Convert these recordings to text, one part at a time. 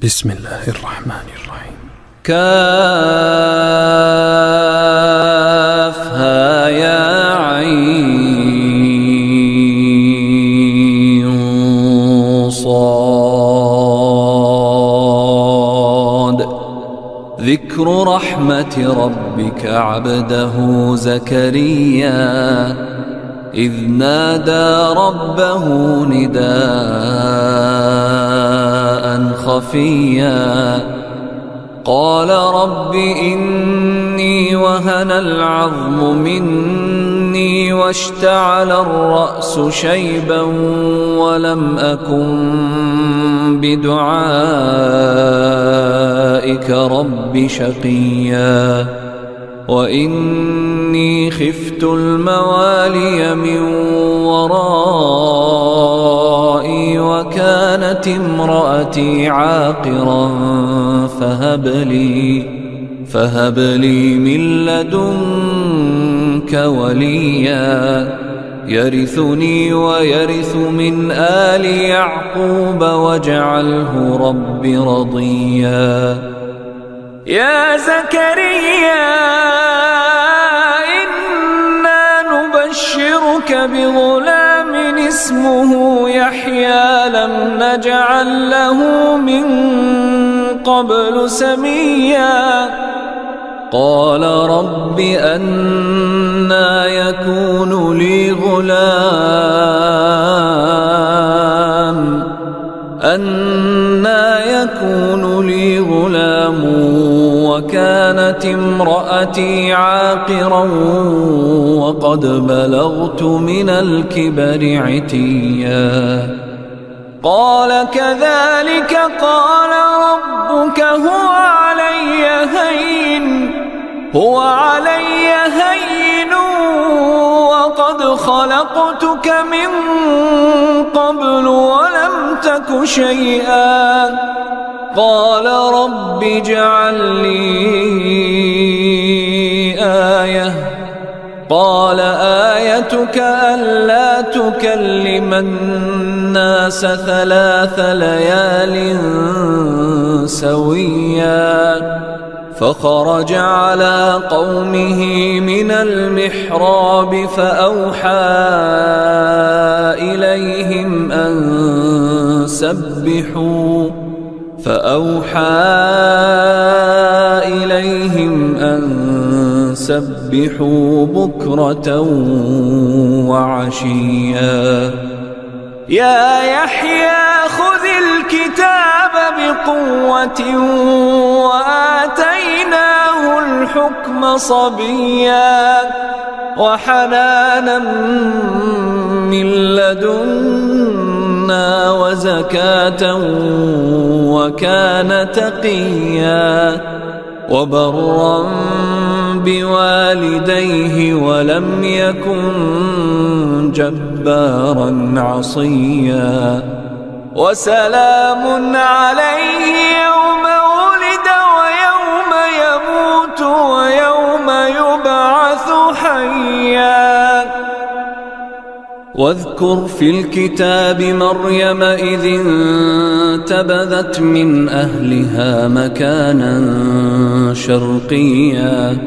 بسم الله الرحمن الرحيم. كافها يا عين صاد. ذكر رحمة ربك عبده زكريا إذ نادى ربه نداء خفيا قال رب إني وهن العظم مني واشتعل الرأس شيبا ولم أكن بدعائك رب شقيا وإني خفت الموالي من ورائي وكانت امرأتي عاقرا فهب لي من لدنك وليا يرثني ويرث من آل يعقوب واجعله رب رضيا. يا زكريا إنا نبشرك بغلام اسمه يحيى لم نجعل له من قبل سميا قال رب أنى يكون لي غلام وكانت امرأتي عاقرا وقد بلغت من الكبر عتيا قال كذلك قال ربك هو علي هين وقد خلقتك من قبل ولم تك شيئا قال رب اجعل لي آية قال آيتك ألا تكلم الناس 3 ليال سويا فخرج على قومه من المحراب فأوحى إليهم أن سبحوا بكرة وعشيا. يا يحيى خذ الكتاب بقوة وآتيناه الحكم صبيا وحنانا من لدنا وزكاة وكان تقيا وبرا بوالديه ولم يكن جبارا عصيا وسلام عليه يوم ولد ويوم يموت ويوم يبعث حيا. واذكر في الكتاب مريم إذ انتبذت من أهلها مكانا شرقيا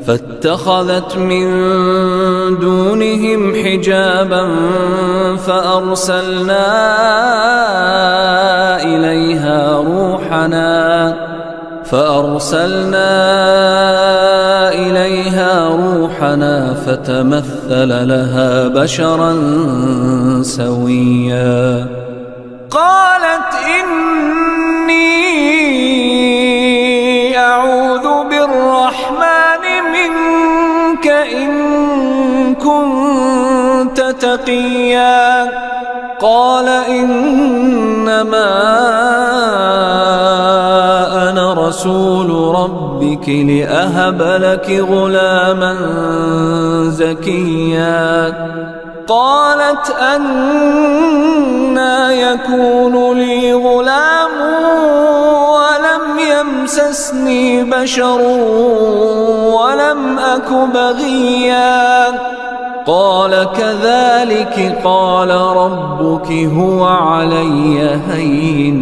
فاتخذت من دونهم حجابا فأرسلنا إليها روحنا فتمثل لها بشرا سويا قالت إني أعوذ بالرحمن منك إن كنت تقيا قال إنما أنا رسول ربك لأهب لك غلاما زكيا قالت أنى يكون لي غلام ولم يمسسني بشر ولم أك بغيا قال كذلك قال ربك هو علي هين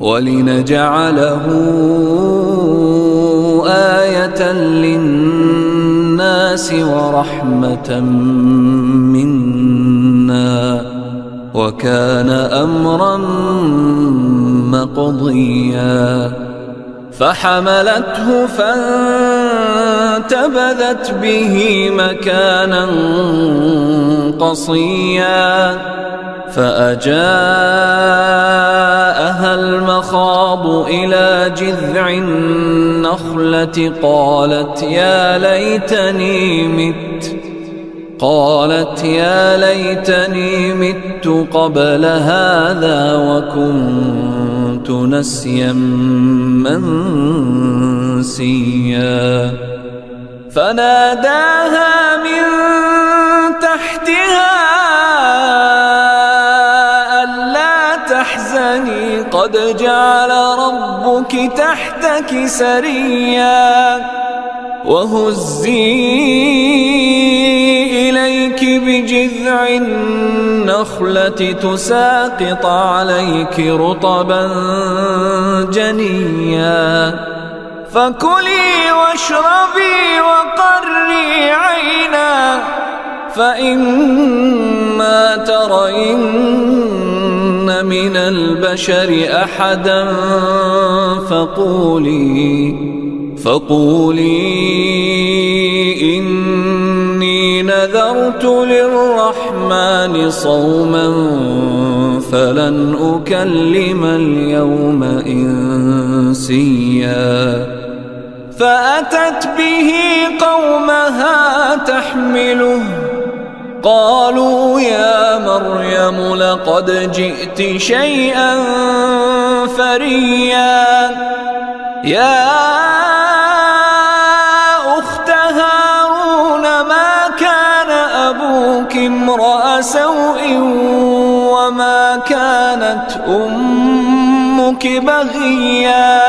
ولنجعله آية للناس ورحمة منا وكان أمرا مقضيا فحملته فانتبذت به مكانا قصيا فأجاءها المخاض إلى جذع النخلة قالت يا ليتني مت قبل هذا وكنت نسيا منسيا فناداها من تحتها ألا تحزني قد جعل ربك تحتك سريا وهزي إليك بجذع النخلة تساقط عليك رطبا جنيا فكلي واشربي وقري عينا فإما ترين من البشر أحدا فقولي إني نذرت للرحمن صوما فلن أكلم اليوم إنسيا فأتت به قومها تحمله قالوا يا مريم لقد جئت شيئا فريا يا أخت هارون ما كان أبوك امرأ سوء وما كانت أمك بغيا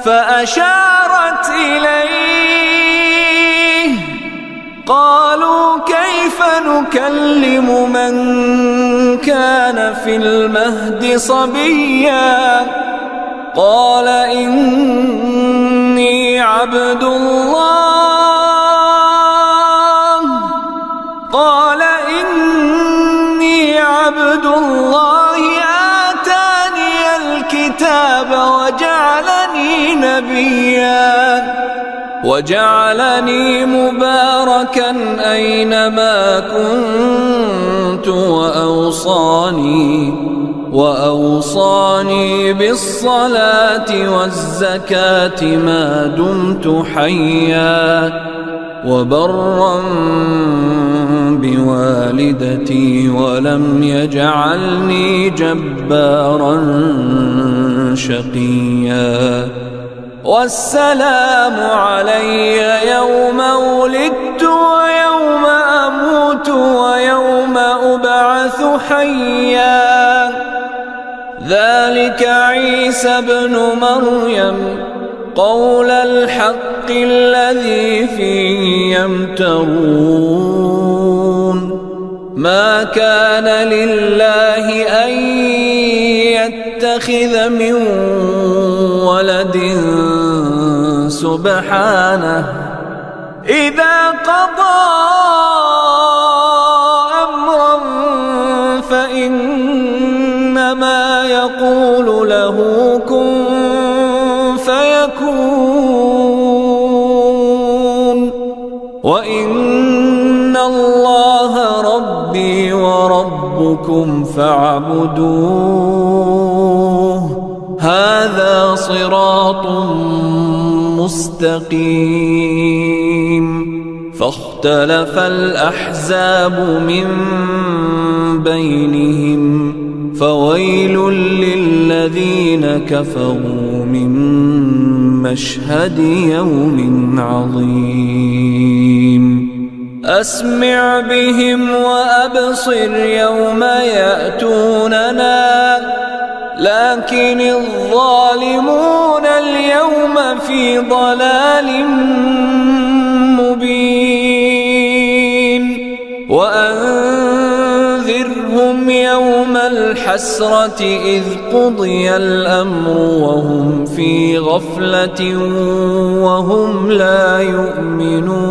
فأشارت إليه قالوا كيف نكلم من كان في المهد صبيا قال إني عبد الله آتاني الكتاب وجعلني مباركا أينما كنت وأوصاني بالصلاة والزكاة ما دمت حيا وبرا بوالدتي ولم يجعلني جبارا شقيا والسلام علي يوم ولدت ويوم أموت ويوم أبعث حيا ذلك عيسى ابن مريم قول الحق الذي فيه يمترون ما كان لله أن يتخذ من ولد سبحانه إذا قضى أمرا فإنما يقول له كن فيكون وإن الله ربي وربكم فاعبدوه هذا صراط مستقيم فاختلف الأحزاب من بينهم فويل للذين كفروا من مشهد يوم عظيم أسمع بهم وأبصر يوم يأتوننا لكن الظالمون اليوم في ضلال مبين وأنذرهم يوم الحسرة الحسرة إذ قضي الأمر وهم في غفلة وهم لا يؤمنون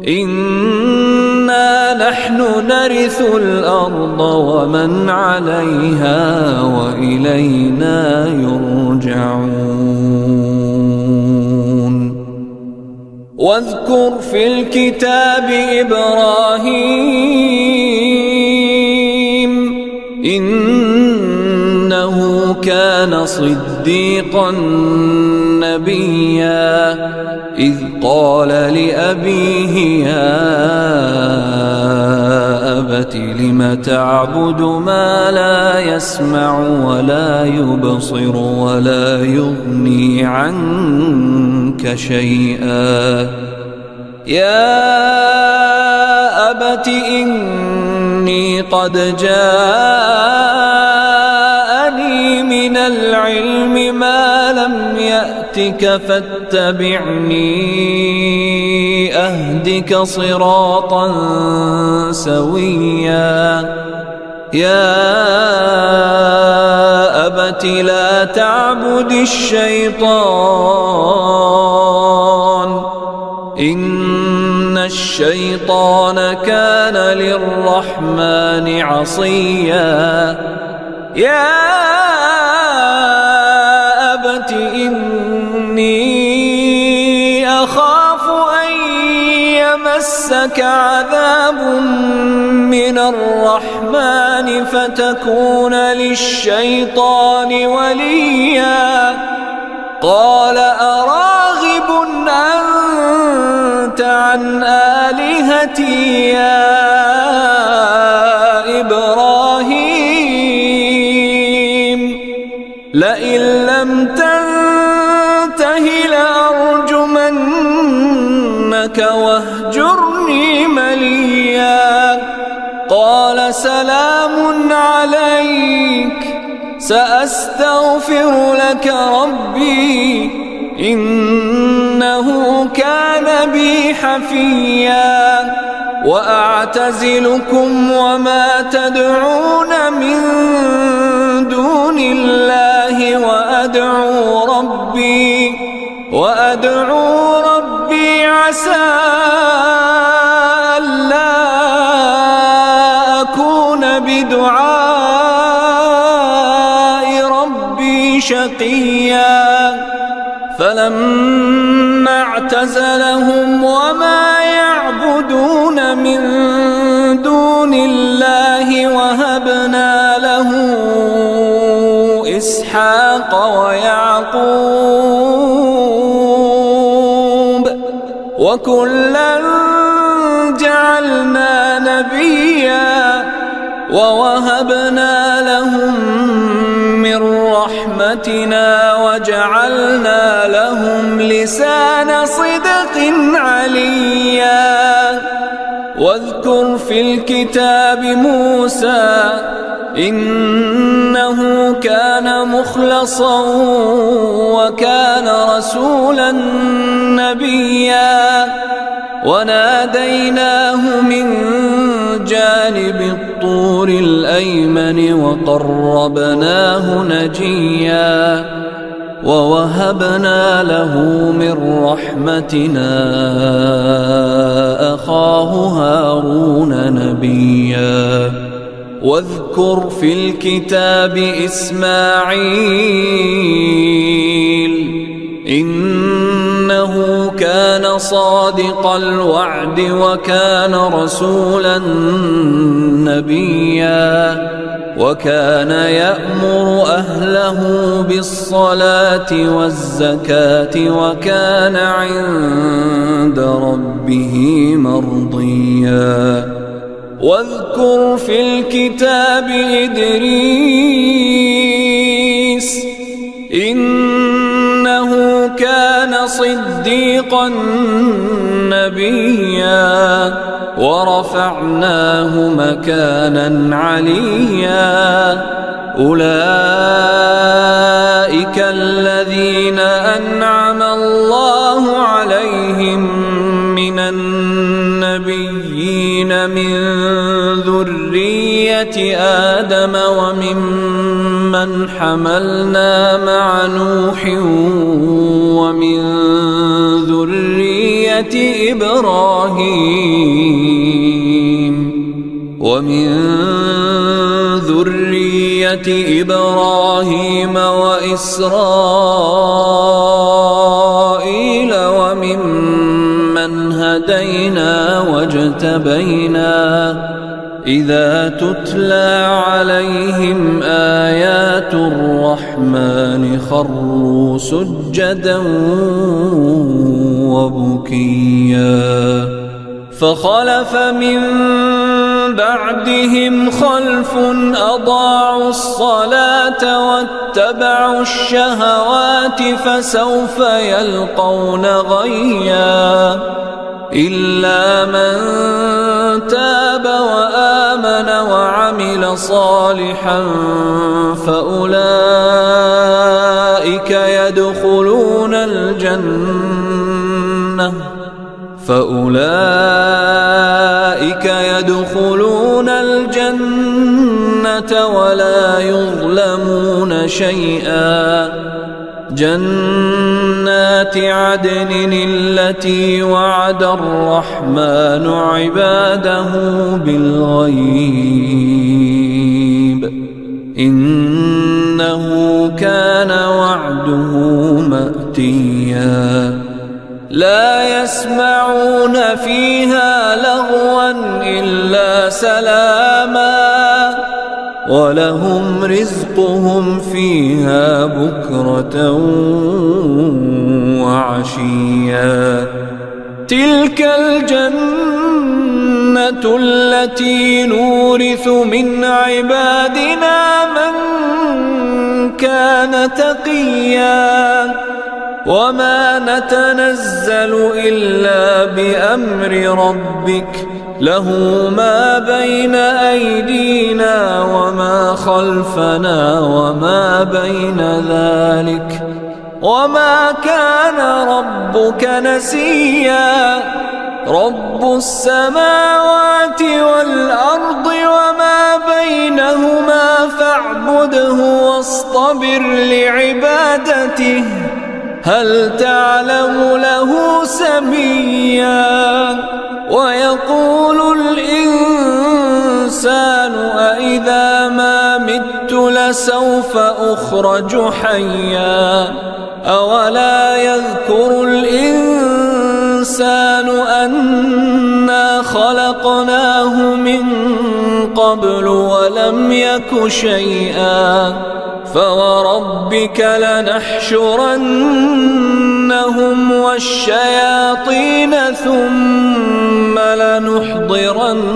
إنا نحن نرث الأرض ومن عليها وإلينا يرجعون واذكر في الكتاب إبراهيم إنه كان صديقا نبيا إذ قال لأبيه يا أبت لم تعبد ما لا يسمع ولا يبصر ولا يغني عنك شيئا يا أبت إني قد جاءني من العلم ما لم يأتك فاتبعني أهدك صراطا سويا يا أبت لا تعبد الشيطان إن الشيطان كان للرحمن عصيا يا أبت إني أخاف أن يمسك عذاب من الرحمن فتكون للشيطان وليا قال أراغب أنت عن آلهتي يا إبراهيم لئن لم تنته لأرجمنك واهجرني مليا قال سلام عليك سأستغفر لك ربي إنه كان بي حفيا وأعتزلكم وما تدعون من دون الله وأدعو ربي عسى ألا أكون بدعاء ربي شقيا فلما اعتزلهم وما يعبدون من دون الله وهبنا له إسحاق ويعقوب وكلا جعلنا نبيا ووهبنا لهم من رحمتنا وجعلنا لهم لسان صدق عليا واذكر في الكتاب موسى إنه كان مخلصا وكان رسولا نبيا وناديناه من جانب الطور الأيمن وقربناه نجيا ووهبنا له من رحمتنا أخاه هارون نبيا واذكر في الكتاب إسماعيل إنه كان صادق الوعد وكان رسولا نبيا وكان يأمر أهله بالصلاة والزكاة وكان عند ربه مرضيا واذكر في الكتاب إدريس إنه كان صديقا نبيا ورفعناه مكانا عليا أولئك الذين أنعم الله عليهم من النبيين من ذرية ذرية آدم وممن حملنا مع نوح ومن ذرية إبراهيم وإسرائيل وممن هدينا واجتبينا إذا تتلى عليهم آيات الرحمن خروا سجدا وبكيا فخلف من بعدهم خلف أضاعوا الصلاة واتبعوا الشهوات فسوف يلقون غيا إلا من تاب وآمن وعمل صالحا فأولئك يدخلون الجنة ولا يظلمون شيئا جنات عدن التي وعد الرحمن عباده بالغيب إنه كان وعده مأتيا لا يسمعون فيها لغوا إلا سلاما ولهم رزقهم فيها بكرة وعشيا تلك الجنة التي نورث من عبادنا من كان تقيا وما نتنزل إلا بأمر ربك له ما بين أيدينا وما خلفنا وما بين ذلك وما كان ربك نسيا رب السماوات والأرض وما بينهما فاعبده واصطبر لعبادته هل تعلم له سميا ويقول الإنسان أإذا ما مت لسوف أخرج حيا أولا يذكر الإنسان أنا خلقناه من قبل ولم يك شيئا فوربك لنحشرنهم والشياطين ثم لنحضرنهم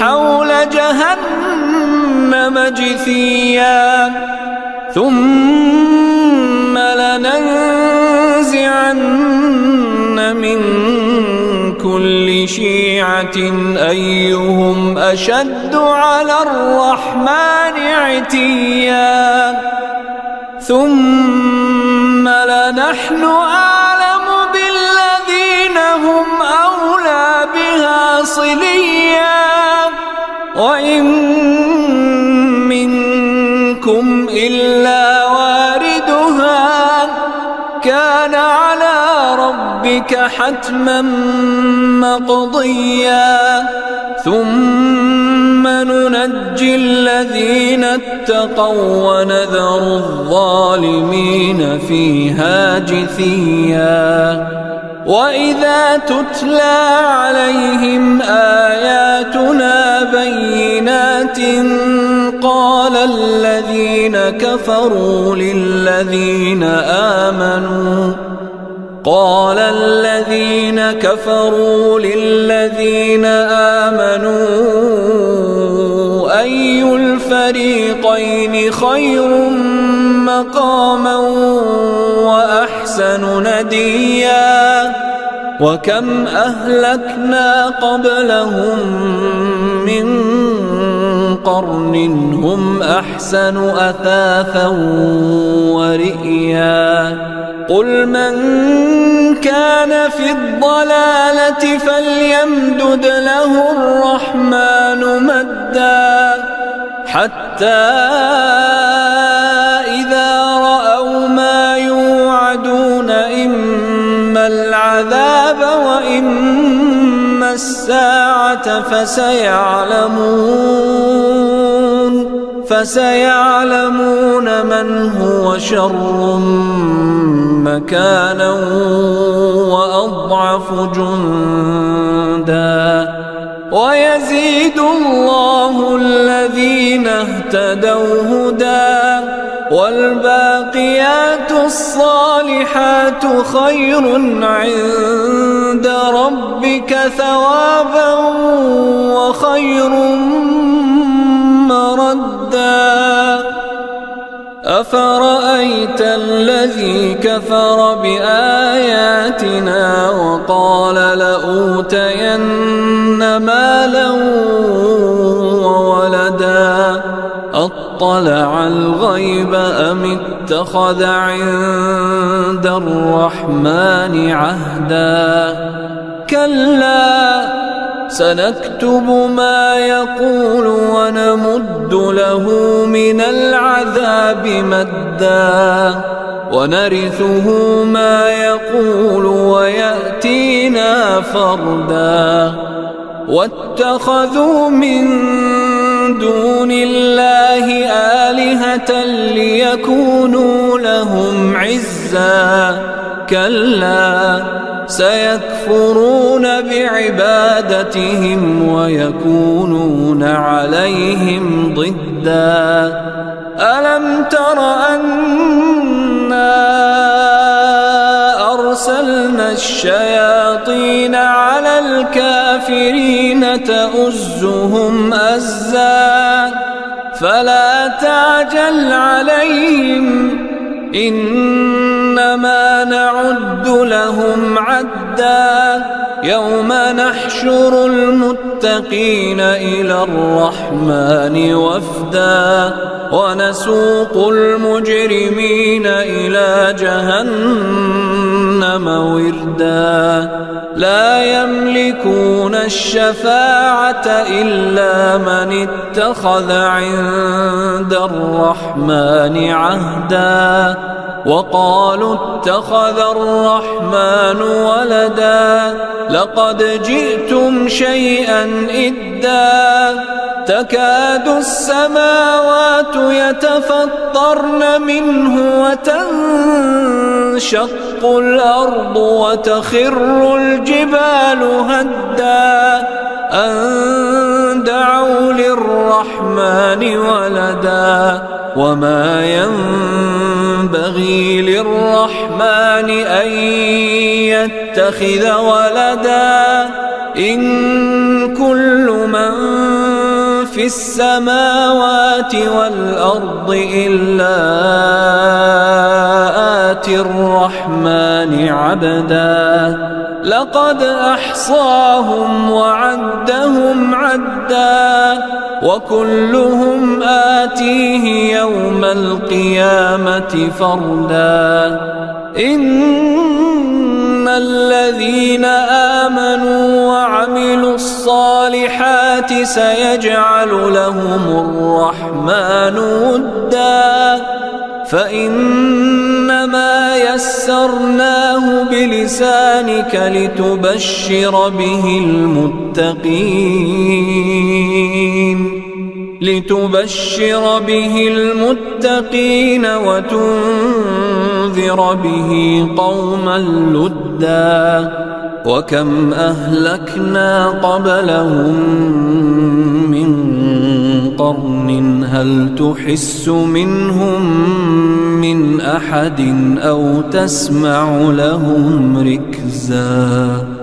حول جهنم جثيا ثم لننزعن من كل شيعة أيهم أشد على الرحمن عتيا ثم لنحن أعلم بالذين هم أولى بها صليا وإن منكم إلا واردها كان على ربك حتما مقضيا ثم ننجي الذين اتقوا ونذر الظالمين فيها جثيا وإذا تتلى عليهم آياتنا بينات قال الذين كفروا للذين آمنوا أي الفريقين خير مقاما وأحسن نديا وكم أهلكنا قبلهم من قرن هم أحسن أثاثا ورئيا قل من كان في الضلالة فليمدد له الرحمن مدا حتى إذا رأوا ما يوعدون إما العذاب وإما الساعة فسيعلمون من هو شر مكانا وأضعف جندا ويزيد الله الذين اهتدوا هدى والباقيات الصالحات خير عند ربك ثوابا وخير مردا أفرأيت الذي كفر بآياتنا وقال لأوتين مالا وولدا أطلع الغيب أم اتخذ عند الرحمن عهدا كلا سنكتب ما يقول ونمد له من العذاب مدا ونرثه ما يقول ويأتينا فردا واتخذوا من دون الله آلهة ليكونوا لهم عزا كلا سيكفرون بعبادتهم ويكونون عليهم ضدا ألم تر أنا أرسلنا الشياطين على الكافرين تؤزهم أزا فلا تعجل عليهم إنما نعد لهم عدا يوم نحشر المتقين إلى الرحمن وفدا ونسوق المجرمين إلى جهنم وردا لا يملكون الشفاعة إلا من اتخذ عند الرحمن عهدا وقالوا اتخذ الرحمن ولدا لقد جئتم شيئا إدا تكاد السماوات يتفطرن منه وتنشق الأرض وتخر الجبال هدا أن دعوا للرحمن ولدا وما ينبغي للرحمن أن يتخذ ولدا إن كل من في السماوات والأرض إلا آتي الرحمن عبدا لقد أحصاهم وعدهم عدا وكلهم آتيه يوم القيامة فردا إن الذين آمنوا وعملوا الصالحات سيجعل لهم الرحمن ودا فإنما يسرناه بلسانك لتبشر به المتقين وتنذر به قوما لدا وكم أهلكنا قبلهم من قرن هل تحس منهم من أحد أو تسمع لهم ركزا